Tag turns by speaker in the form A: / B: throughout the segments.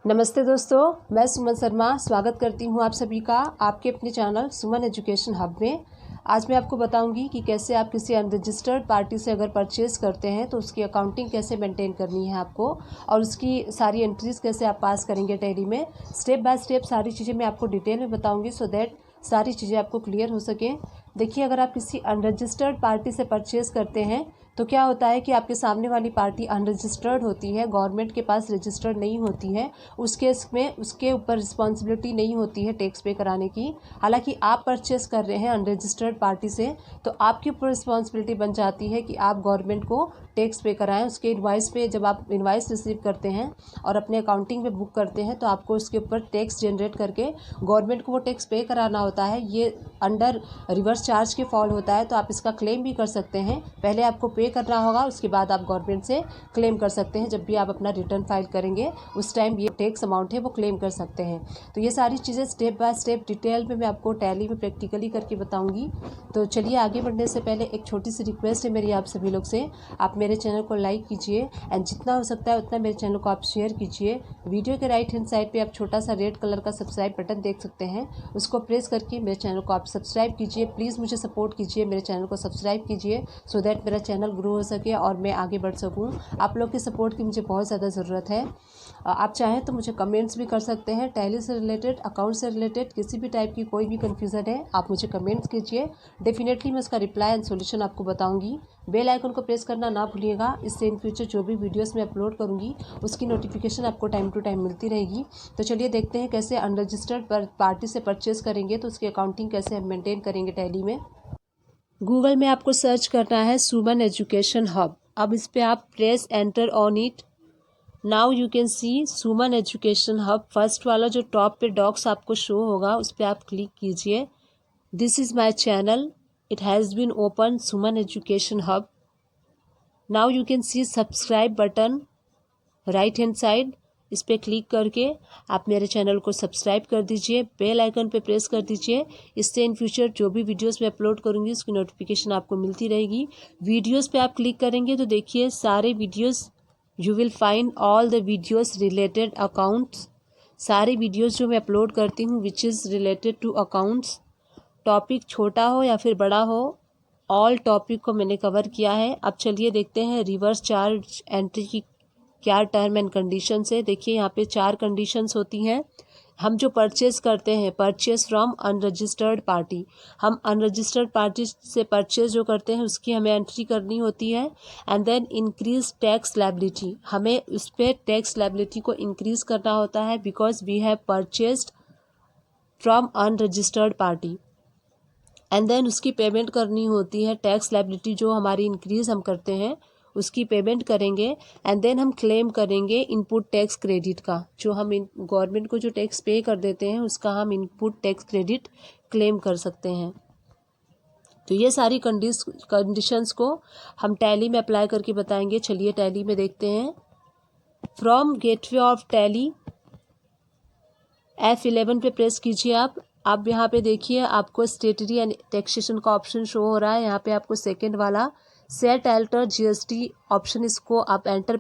A: नमस्ते दोस्तों, मैं सुमन शर्मा स्वागत करती हूं आप सभी का आपके अपने चैनल सुमन एजुकेशन हब में। आज मैं आपको बताऊंगी कि कैसे आप किसी अनरजिस्टर्ड पार्टी से अगर परचेज़ करते हैं तो उसकी अकाउंटिंग कैसे मेंटेन करनी है आपको और उसकी सारी एंट्रीज़ कैसे आप पास करेंगे टैली में। स्टेप बाय स्टेप सारी चीज़ें मैं आपको डिटेल में बताऊँगी सो दैट सारी चीज़ें आपको क्लियर हो सकें। देखिए, अगर आप किसी अनरजिस्टर्ड पार्टी से परचेज़ करते हैं तो क्या होता है कि आपके सामने वाली पार्टी अनरजिस्टर्ड होती है, गवर्नमेंट के पास रजिस्टर्ड नहीं होती है। उस केस में उसके ऊपर रिस्पॉन्सिबिलिटी नहीं होती है टैक्स पे कराने की। हालांकि आप परचेस कर रहे हैं अनरजिस्टर्ड पार्टी से तो आपके ऊपर रिस्पॉन्सिबिलिटी बन जाती है कि आप गवर्नमेंट को टैक्स पे कराएं। उसके इनवाइस पे जब आप इनवाइस रिसीव करते हैं और अपने अकाउंटिंग में बुक करते हैं तो आपको उसके ऊपर टैक्स जनरेट करके गवर्नमेंट को वो टैक्स पे कराना होता है। ये अंडर रिवर्स चार्ज के फॉल होता है, तो आप इसका क्लेम भी कर सकते हैं। पहले आपको पे करना होगा, उसके बाद आप गवर्नमेंट से क्लेम कर सकते हैं। जब भी आप अपना रिटर्न फाइल करेंगे उस टाइम ये टैक्स अमाउंट है वो क्लेम कर सकते हैं। तो ये सारी चीज़ें स्टेप बाय स्टेप डिटेल में मैं आपको टैली में प्रैक्टिकली करके बताऊंगी। तो चलिए, आगे बढ़ने से पहले एक छोटी सी रिक्वेस्ट है मेरी आप सभी लोग से, आप मेरे चैनल को लाइक कीजिए एंड जितना हो सकता है उतना मेरे चैनल को आप शेयर कीजिए। वीडियो के राइट हैंड साइड पे आप छोटा सा रेड कलर का सब्सक्राइब बटन देख सकते हैं, उसको प्रेस करके मेरे चैनल को आप सब्सक्राइब कीजिए। प्लीज़ मुझे सपोर्ट कीजिए, मेरे चैनल को सब्सक्राइब कीजिए सो दैट मेरा चैनल ग्रो हो सके और मैं आगे बढ़ सकूं। आप लोग के सपोर्ट की मुझे बहुत ज़्यादा ज़रूरत है। आप चाहें तो मुझे कमेंट्स भी कर सकते हैं। टैली से रिलेटेड, अकाउंट से रिलेटेड किसी भी टाइप की कोई भी कन्फ्यूज़न है आप मुझे कमेंट्स कीजिए, डेफिनेटली मैं उसका रिप्लाई एंड सॉल्यूशन आपको बताऊंगी। बेल आइकन को प्रेस करना ना भूलिएगा, इससे इन फ्यूचर जो भी वीडियोस मैं अपलोड करूंगी उसकी नोटिफिकेशन आपको टाइम टू टाइम मिलती रहेगी। तो चलिए देखते हैं कैसे अनरजिस्टर्ड पार्टी से परचेस करेंगे तो उसकी अकाउंटिंग कैसे हम मेंटेन करेंगे टैली में। गूगल में आपको सर्च करना है सुमन एजुकेशन हब। अब इस पर आप press enter on it. Now you can C Suman Education hub. First वाला जो टॉप पे डॉक्स आपको शो होगा उस पर आप क्लिक कीजिए। This is my channel, it has been open Suman Education Hub. Now you can see subscribe button right hand side, इस पर क्लिक करके आप मेरे चैनल को सब्सक्राइब कर दीजिए। बेल आइकन पे प्रेस कर दीजिए, इससे इन फ्यूचर जो भी वीडियोस मैं अपलोड करूँगी उसकी नोटिफिकेशन आपको मिलती रहेगी। वीडियोस पे आप क्लिक करेंगे तो देखिए सारे videos, you will find all the videos related accounts. सारे वीडियोस जो मैं अपलोड करती हूँ which is related to accounts, topic छोटा हो या फिर बड़ा हो, ऑल टॉपिक को मैंने कवर किया है। अब चलिए देखते हैं रिवर्स चार्ज एंट्री की क्या टर्म एंड कंडीशंस है। देखिए यहाँ पे 4 कंडीशंस होती हैं। हम जो परचेस करते हैं, परचेस फ्रॉम अनरजिस्टर्ड पार्टी, हम अनरजिस्टर्ड पार्टी से परचेस जो करते हैं उसकी हमें एंट्री करनी होती है। And then increase tax liability, हमें उस पर टैक्स लायबिलिटी को इंक्रीज करना होता है because we have purchased from unregistered party. And then उसकी पेमेंट करनी होती है। टैक्स लायबिलिटी जो हमारी इंक्रीज हम करते हैं उसकी पेमेंट करेंगे। एंड देन हम क्लेम करेंगे इनपुट टैक्स क्रेडिट का, जो हम गवर्नमेंट को जो टैक्स पे कर देते हैं उसका हम इनपुट टैक्स क्रेडिट क्लेम कर सकते हैं। तो ये सारी कंडीशंस को हम टैली में अप्लाई करके बताएंगे। चलिए टैली में देखते हैं। From gateway of tally F11 पे प्रेस कीजिए आप। अब यहाँ पे देखिए आपको स्टेटरी एंड टैक्सेशन का ऑप्शन शो हो रहा है। यहाँ पे आपको सेकंड वाला सेट अल्टर जीएसटी ऑप्शन, इसको आप एंटर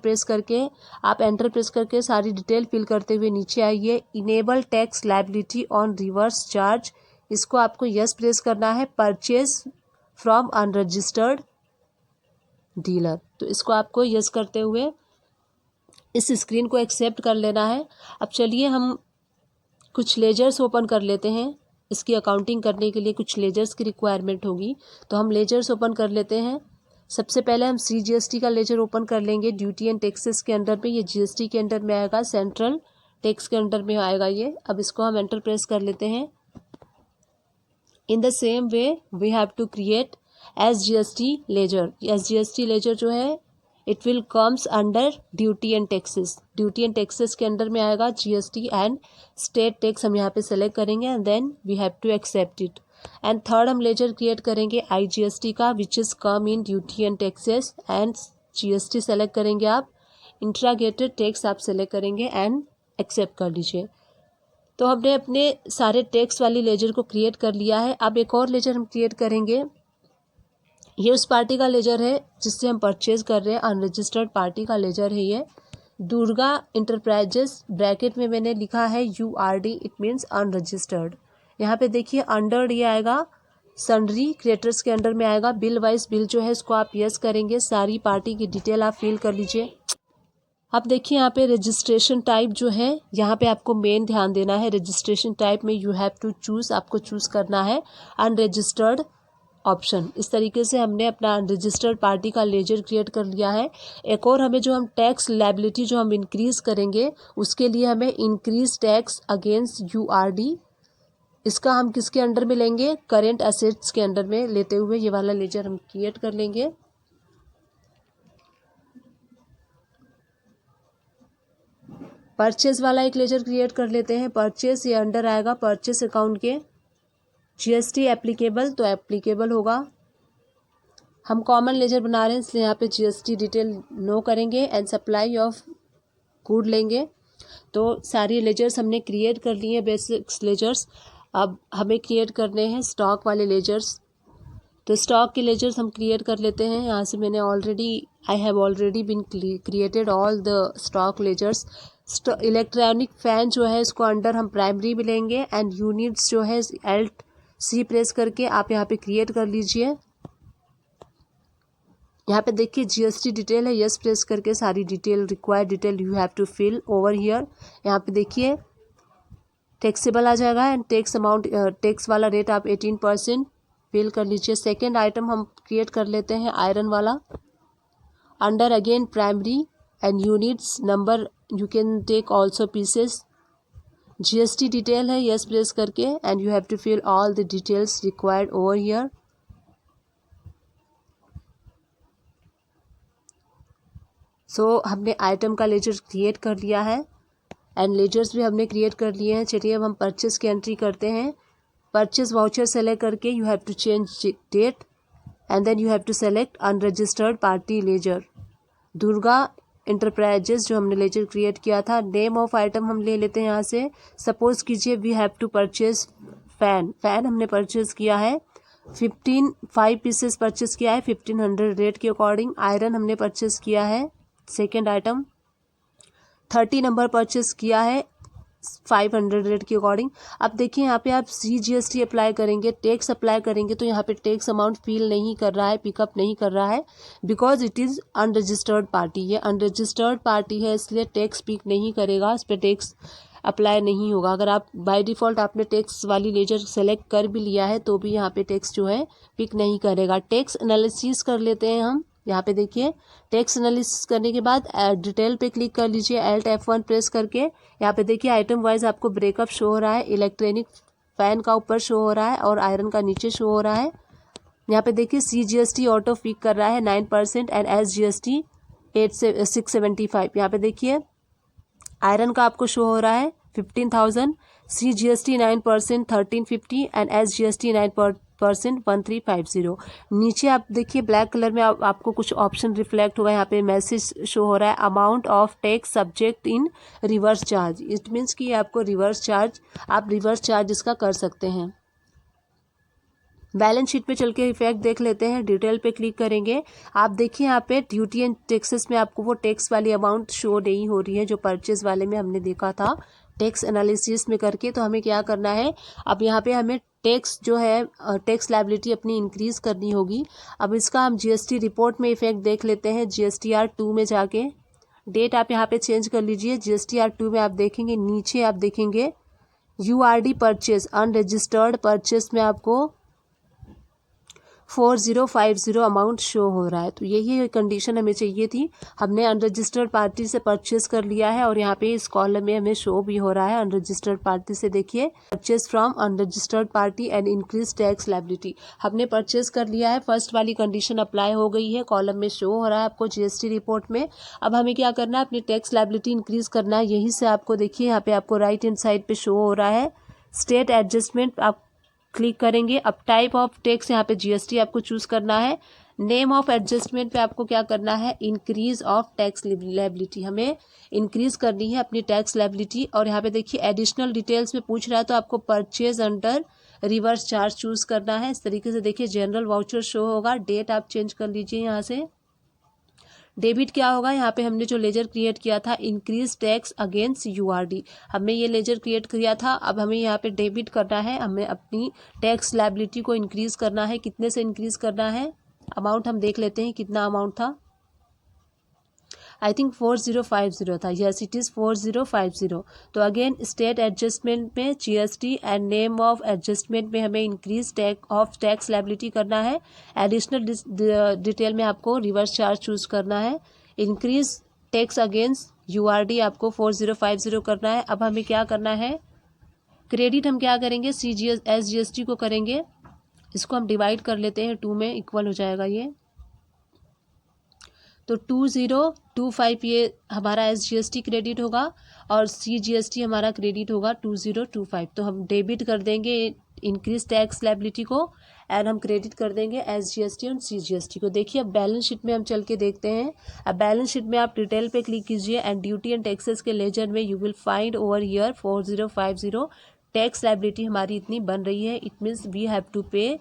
A: प्रेस करके सारी डिटेल फिल करते हुए नीचे आइए। Enable tax liability on reverse charge, इसको आपको यस प्रेस करना है। परचेज फ्रॉम अनरजिस्टर्ड डीलर, तो इसको आपको यस करते हुए इस स्क्रीन को एक्सेप्ट कर लेना है। अब चलिए हम कुछ लेजर्स ओपन कर लेते हैं। इसकी अकाउंटिंग करने के लिए कुछ लेजर्स की रिक्वायरमेंट होगी, तो हम लेजर्स ओपन कर लेते हैं। सबसे पहले हम CGST का लेजर ओपन कर लेंगे। ड्यूटी एंड टैक्सेस के अंडर में, ये GST के अंडर में आएगा, सेंट्रल टैक्स के अंडर में आएगा ये। अब इसको हम एंटर प्रेस कर लेते हैं। In the same way we have to create SGST ledger. SGST ledger जो है it will comes under duty and taxes. Duty and taxes के अंडर में आएगा GST एंड स्टेट टैक्स, हम यहाँ पे सेलेक्ट करेंगे and then we have to accept it. And third हम लेजर क्रिएट करेंगे IGST का, which is come in duty and taxes and GST select करेंगे आप। इंट्रागेटेड टैक्स आप सेलेक्ट करेंगे एंड एक्सेप्ट कर लीजिए। तो हमने अपने सारे टैक्स वाली लेजर को क्रिएट कर लिया है। अब एक और लेजर हम क्रिएट करेंगे। ये उस पार्टी का लेजर है जिससे हम परचेज कर रहे हैं, अनरजिस्टर्ड पार्टी का लेजर है ये। दुर्गा इंटरप्राइजेस ब्रैकेट में मैंने लिखा है URD, इट मीन्स अनरजिस्टर्ड। यहाँ पे देखिए अंडर ये आएगा सन्ड्री क्रिएटर्स के अंडर में आएगा। बिल वाइज बिल जो है इसको आप यस करेंगे। सारी पार्टी की डिटेल आप फिल कर लीजिए। अब देखिए यहाँ पे रजिस्ट्रेशन टाइप जो है, यहाँ पे आपको मेन ध्यान देना है। रजिस्ट्रेशन टाइप में यू हैव टू चूज़, आपको चूज़ करना है अनरजिस्टर्ड ऑप्शन। इस तरीके से हमने अपना अनरजिस्टर्ड पार्टी का लेजर क्रिएट कर लिया है। एक और हमें जो हम टैक्स लायबिलिटी जो हम इंक्रीज करेंगे, उसके लिए हमें इंक्रीज टैक्स अगेंस्ट URD, इसका हम किसके अंडर में लेंगे, करेंट असेट्स के अंडर में लेते हुए ये वाला लेजर हम क्रिएट कर लेंगे। परचेज वाला एक लेजर क्रिएट कर लेते हैं। परचेज ये अंडर आएगा परचेज अकाउंट के। GST एप्लीकेबल तो एप्लीकेबल होगा। हम कॉमन लेजर बना रहे हैं इसलिए यहाँ पे GST डिटेल नो करेंगे एंड सप्लाई ऑफ गुड लेंगे। तो सारी लेजर्स हमने क्रिएट कर लिए हैं, बेसिक्स लेजर्स। अब हमें क्रिएट करने हैं स्टॉक वाले लेजर्स। तो स्टॉक के लेजर्स हम क्रिएट कर लेते हैं। यहाँ से मैंने I have already been created all the stock ledgers. Electronic fan जो है इसको अंडर हम प्राइमरी में लेंगे एंड यूनिट्स जो है Alt+C प्रेस करके आप यहाँ पे क्रिएट कर लीजिए। यहाँ पे देखिए GST डिटेल है, यस प्रेस करके सारी detail required detail you have to fill over here. यहाँ पे देखिए टैक्सेबल आ जाएगा एंड टैक्स अमाउंट, टैक्स वाला रेट आप 18% फिल कर लीजिए। सेकेंड आइटम हम क्रिएट कर लेते हैं आयरन वाला। Under again primary and units number you can take also pieces. GST detail है, यस प्रेस करके and you have to fill all the details required over here. So हमने item का laser create कर लिया है and ledgers भी हमने create कर लिए हैं। चलिए अब हम परचेस की एंट्री करते हैं। परचेस वाउचर सेलेक्ट करके you have to change date and then you have to select unregistered party ledger. Durga Enterprises जो हमने लेजर क्रिएट किया था। नेम ऑफ आइटम हम ले लेते हैं यहाँ से। सपोज कीजिए we have to purchase fan हमने परचेज किया है 5 पीसेस परचेज किया है 1500 रेट के अकॉर्डिंग। आयरन हमने परचेज किया है सेकेंड आइटम 30 नंबर परचेज किया है 500 रेट के अकॉर्डिंग। अब देखिए यहाँ पे आप GST अप्लाई करेंगे, टैक्स अप्लाई करेंगे तो यहाँ पे टैक्स अमाउंट फील नहीं कर रहा है, पिकअप नहीं कर रहा है because it is unregistered party. ये अनरजिस्टर्ड पार्टी है इसलिए टैक्स पिक नहीं करेगा, इस पर टैक्स अप्लाई नहीं होगा। अगर आप बाय डिफ़ॉल्ट आपने टैक्स वाली लेजर सेलेक्ट कर भी लिया है तो भी यहाँ पे टैक्स जो है पिक नहीं करेगा। टैक्स एनालिसिस कर लेते हैं हम। यहाँ पे देखिए टैक्स एनालिसिस करने के बाद डिटेल पे क्लिक कर लीजिए Alt F1 प्रेस करके। यहाँ पे देखिए आइटम वाइज आपको ब्रेकअप शो हो रहा है। इलेक्ट्रॉनिक फैन का ऊपर शो हो रहा है और आयरन का नीचे शो हो रहा है। यहाँ पे देखिए CGST ऑटो पिक कर रहा है 9% एंड SGST 675। यहाँ पे देखिए आयरन का आपको शो हो रहा है 15,000, CGST 9% 1350 एंड SGST 9% 1350। नीचे आप देखिए ब्लैक कलर में आपको कुछ ऑप्शन रिफ्लेक्ट होगा। यहाँ पे मैसेज शो हो रहा है amount of tax subject in reverse charge. It means कि आपको रिवर्स चार्ज, आप रिवर्स चार्ज इसका कर सकते हैं। बैलेंस शीट पे चल के इफेक्ट देख लेते हैं। डिटेल पे क्लिक करेंगे। आप देखिए यहाँ पे ड्यूटी एंड टैक्सेस में आपको वो टैक्स वाली अमाउंट शो नहीं हो रही है जो परचेज वाले में हमने देखा था टैक्स एनालिसिस में करके। तो हमें क्या करना है, अब यहाँ पे हमें टैक्स जो है टैक्स लायबिलिटी अपनी इंक्रीज करनी होगी। अब इसका हम GST रिपोर्ट में इफेक्ट देख लेते हैं। GSTR 2 में जाके डेट आप यहाँ पे चेंज कर लीजिए। GSTR 2 में आप देखेंगे नीचे आप देखेंगे URD परचेज अनरजिस्टर्ड परचेज में आपको 4050 अमाउंट शो हो रहा है। तो यही कंडीशन हमें चाहिए थी। हमने अनरजिस्टर्ड पार्टी से परचेज कर लिया है और यहाँ पे इस कॉलम में हमें शो भी हो रहा है अनरजिस्टर्ड पार्टी से। देखिए purchase from unregistered party and increase tax liability हमने परचेज कर लिया है। फर्स्ट वाली कंडीशन अप्लाई हो गई है, कॉलम में शो हो रहा है आपको GST रिपोर्ट में। अब हमें क्या करना है, अपनी टैक्स लायबिलिटी इंक्रीज करना है। यहीं से आपको देखिए यहाँ पे आपको राइट हैंड साइड पे शो हो रहा है स्टेट एडजस्टमेंट, आप क्लिक करेंगे। अब टाइप ऑफ टैक्स यहाँ पे GST आपको चूज करना है। नेम ऑफ एडजस्टमेंट पे आपको क्या करना है, इंक्रीज ऑफ टैक्स लायबिलिटी, हमें इंक्रीज करनी है अपनी टैक्स लायबिलिटी। और यहाँ पे देखिए एडिशनल डिटेल्स में पूछ रहा है तो आपको purchase under reverse charge choose करना है। इस तरीके से देखिए जनरल वाउचर शो होगा। डेट आप चेंज कर लीजिए यहाँ से डेबिट क्या होगा, यहाँ पे हमने जो लेजर क्रिएट किया था इंक्रीज टैक्स अगेंस्ट यूआरडी, हमने ये लेजर क्रिएट किया था। अब हमें यहाँ पे डेबिट करना है, हमें अपनी टैक्स लायबिलिटी को इंक्रीज करना है। कितने से इंक्रीज करना है, अमाउंट हम देख लेते हैं कितना अमाउंट था। आई थिंक 4050 था, यस इट इज़ 4050। तो अगेन स्टेट एडजस्टमेंट में GST and name of adjustment में हमें इंक्रीज टैक्स लायबिलिटी करना है। एडिशनल डिटेल में आपको रिवर्स चार्ज चूज करना है। इंक्रीज टैक्स अगेंस्ट यूआरडी आपको 4050 करना है। अब हमें क्या करना है, क्रेडिट हम क्या करेंगे, एसजीएसटी को करेंगे। इसको हम डिवाइड कर लेते हैं 2 में, इक्वल हो जाएगा ये। तो 2025 ये हमारा एसजीएसटी क्रेडिट होगा और सीजीएसटी हमारा क्रेडिट होगा 2025। तो हम डेबिट कर देंगे इंक्रीज टैक्स लायबिलिटी को एंड हम क्रेडिट कर देंगे एसजीएसटी और सीजीएसटी को। देखिए अब बैलेंस शीट में हम चल के देखते हैं। अब बैलेंस शीट में आप डिटेल पे क्लिक कीजिए एंड ड्यूटी एंड टैक्सेस के लेजर में you will find over here 4050 tax liability हमारी इतनी बन रही है। It means we have to pay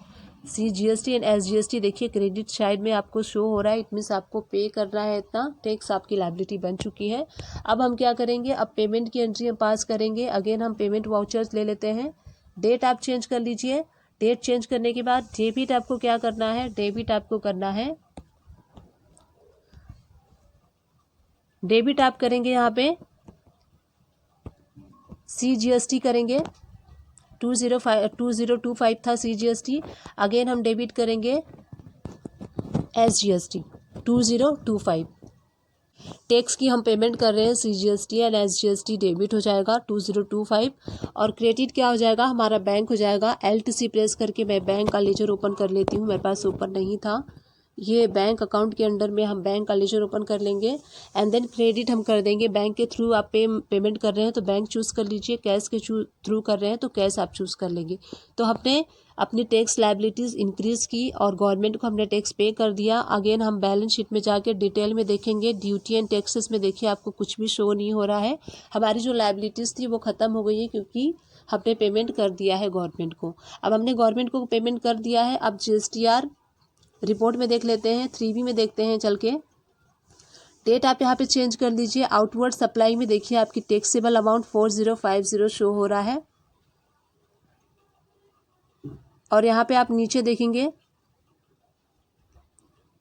A: CGST and SGST. देखिए क्रेडिट साइड में आपको शो हो रहा है, इट मीन्स आपको पे करना है इतना टैक्स, आपकी लायबिलिटी बन चुकी है। अब हम क्या करेंगे, अब पेमेंट की एंट्री हम पास करेंगे। अगेन हम पेमेंट वाउचर्स ले लेते हैं। डेट आप चेंज कर लीजिए। डेट चेंज करने के बाद डेबिट आपको क्या करना है, डेबिट आपको करना है, डेबिट आप करेंगे यहाँ पे सीजीएसटी करेंगे। 2025 था सीजीएसटी। अगेन हम डेबिट करेंगे एसजीएसटी 2025। टैक्स की हम पेमेंट कर रहे हैं, सीजीएसटी एंड एसजीएसटी डेबिट हो जाएगा 2025। और क्रेडिट क्या हो जाएगा, हमारा बैंक हो जाएगा। एलटीसी प्रेस करके मैं बैंक का लेजर ओपन कर लेती हूँ, मेरे पास ओपन नहीं था। ये बैंक अकाउंट के अंडर में हम बैंक का लेजर ओपन कर लेंगे एंड देन क्रेडिट हम कर देंगे। बैंक के थ्रू आप पेमेंट कर रहे हैं तो बैंक चूज़ कर लीजिए, कैश के थ्रू कर रहे हैं तो कैश आप चूज़ कर लेंगे। तो हमने अपनी टैक्स लायबिलिटीज़ इंक्रीज़ की और गवर्नमेंट को हमने टैक्स पे कर दिया। अगेन हम बैलेंस शीट में जाके डिटेल में देखेंगे। ड्यूटी एंड टैक्सेस में देखिए आपको कुछ भी शो नहीं हो रहा है। हमारी जो लायबिलिटीज़ थी वो ख़त्म हो गई है क्योंकि हमने पेमेंट कर दिया है गवर्नमेंट को। अब हमने गवर्नमेंट को पेमेंट कर दिया है। अब जीएसटीआर रिपोर्ट में देख लेते हैं, 3B में देखते हैं चल के। डेट आप यहाँ पे चेंज कर लीजिए। आउटवर्ड सप्लाई में देखिए आपकी टैक्सेबल अमाउंट 4050 शो हो रहा है और यहाँ पे आप नीचे देखेंगे,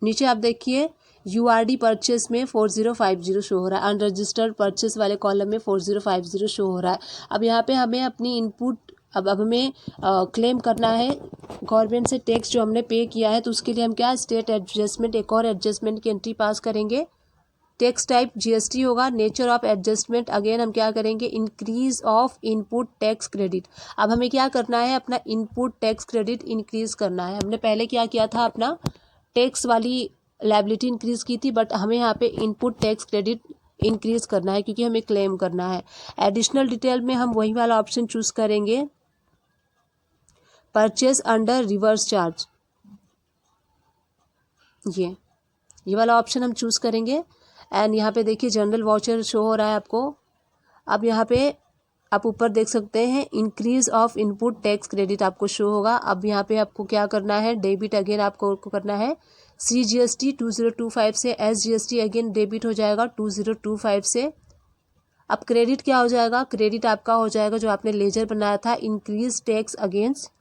A: नीचे आप देखिए यूआरडी परचेस में 4050 शो हो रहा है। अनरजिस्टर्ड परचेस वाले कॉलम में 4050 शो हो रहा है। अब यहाँ पे हमें अपनी इनपुट अब हमें क्लेम करना है गवर्नमेंट से टैक्स जो हमने पे किया है। तो उसके लिए हम क्या, स्टेट एडजस्टमेंट, एक और एडजस्टमेंट की एंट्री पास करेंगे। टैक्स टाइप जीएसटी होगा। नेचर ऑफ एडजस्टमेंट अगेन हम क्या करेंगे, increase of input tax credit. अब हमें क्या करना है, अपना इनपुट टैक्स क्रेडिट इंक्रीज करना है। हमने पहले क्या किया था, अपना टैक्स वाली लायबिलिटी इंक्रीज की थी, बट हमें यहाँ पे इनपुट टैक्स क्रेडिट इंक्रीज करना है क्योंकि हमें क्लेम करना है। एडिशनल डिटेल में हम वही वाला ऑप्शन चूज करेंगे, परचेज अंडर रिवर्स चार्ज। ये वाला ऑप्शन हम चूज करेंगे एंड यहाँ पे देखिए जनरल वाउचर शो हो रहा है आपको। अब यहाँ पे आप ऊपर देख सकते हैं increase of input tax credit आपको शो होगा। अब यहाँ पे आपको क्या करना है, डेबिट अगेन आपको करना है सीजीएसटी 2025 से, एसजीएसटी अगेन डेबिट हो जाएगा 2025 से। अब क्रेडिट क्या हो जाएगा, क्रेडिट आपका हो जाएगा जो आपने लेजर बनाया था, इंक्रीज टैक्स अगेंस्ट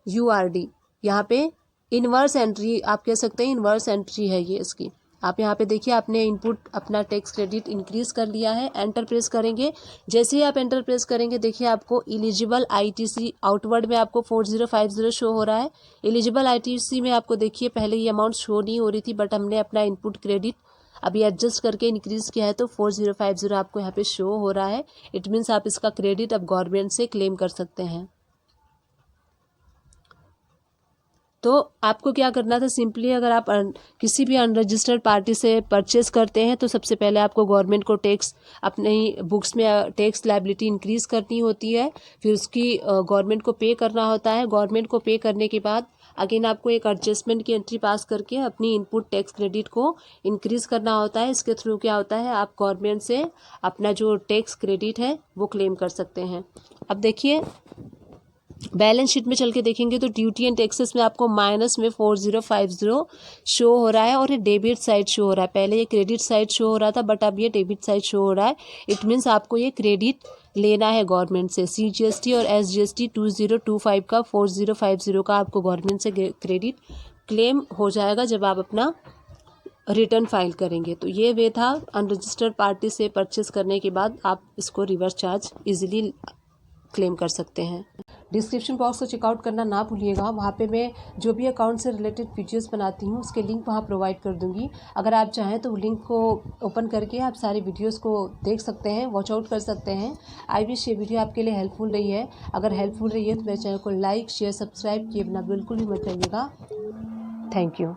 A: यूआरडी। यहाँ पे इनवर्स एंट्री आप कह सकते हैं, इनवर्स एंट्री है ये इसकी। आप यहाँ पे देखिए आपने इनपुट अपना टैक्स क्रेडिट इंक्रीज कर लिया है। एंटर प्रेस करेंगे। जैसे ही आप एंटर प्रेस करेंगे देखिए आपको एलिजिबल आईटीसी आउटवर्ड में आपको 4050 शो हो रहा है। एलिजिबल आईटीसी में आपको देखिए पहले ये अमाउंट शो नहीं हो रही थी, बट हमने अपना इनपुट क्रेडिट अभी एडजस्ट करके इंक्रीज किया है तो 4050 आपको यहाँ पे शो हो रहा है। इट मीन्स आप इसका क्रेडिट अब गवर्नमेंट से क्लेम कर सकते हैं। तो आपको क्या करना था, सिंपली अगर आप किसी भी अनरजिस्टर्ड पार्टी से परचेस करते हैं तो सबसे पहले आपको गवर्नमेंट को टैक्स अपने बुक्स में टैक्स लायबिलिटी इंक्रीज करनी होती है, फिर उसकी गवर्नमेंट को पे करना होता है। गवर्नमेंट को पे करने के बाद अगेन आपको एक एडजस्टमेंट की एंट्री पास करके अपनी इनपुट टैक्स क्रेडिट को इंक्रीज करना होता है। इसके थ्रू क्या होता है, आप गवर्नमेंट से अपना जो टैक्स क्रेडिट है वो क्लेम कर सकते हैं। अब देखिए बैलेंस शीट में चल के देखेंगे तो ड्यूटी एंड टैक्सेस में आपको माइनस में 4050 शो हो रहा है और ये डेबिट साइड शो हो रहा है। पहले ये क्रेडिट साइड शो हो रहा था बट अब ये डेबिट साइड शो हो रहा है। इट मीन्स आपको ये क्रेडिट लेना है गवर्नमेंट से। CGST और SGST 2025 का 4050 का आपको गवर्नमेंट से क्रेडिट क्लेम हो जाएगा जब आप अपना रिटर्न फाइल करेंगे। तो ये वे था अनरजिस्टर्ड पार्टी से परचेस करने के बाद आप इसको रिवर्स चार्ज इजीली क्लेम कर सकते हैं। डिस्क्रिप्शन बॉक्स को चेकआउट करना ना भूलिएगा, वहाँ पे मैं जो भी अकाउंट से रिलेटेड वीडियोस बनाती हूँ उसके लिंक वहाँ प्रोवाइड कर दूँगी। अगर आप चाहें तो लिंक को ओपन करके आप सारे वीडियोस को देख सकते हैं, वॉच आउट कर सकते हैं। आई विश ये वीडियो आपके लिए हेल्पफुल रही है। अगर हेल्पफुल रही है तो मेरे चैनल को लाइक शेयर सब्सक्राइब किए बिना बिल्कुल भी मत जाइएगा। Thank you.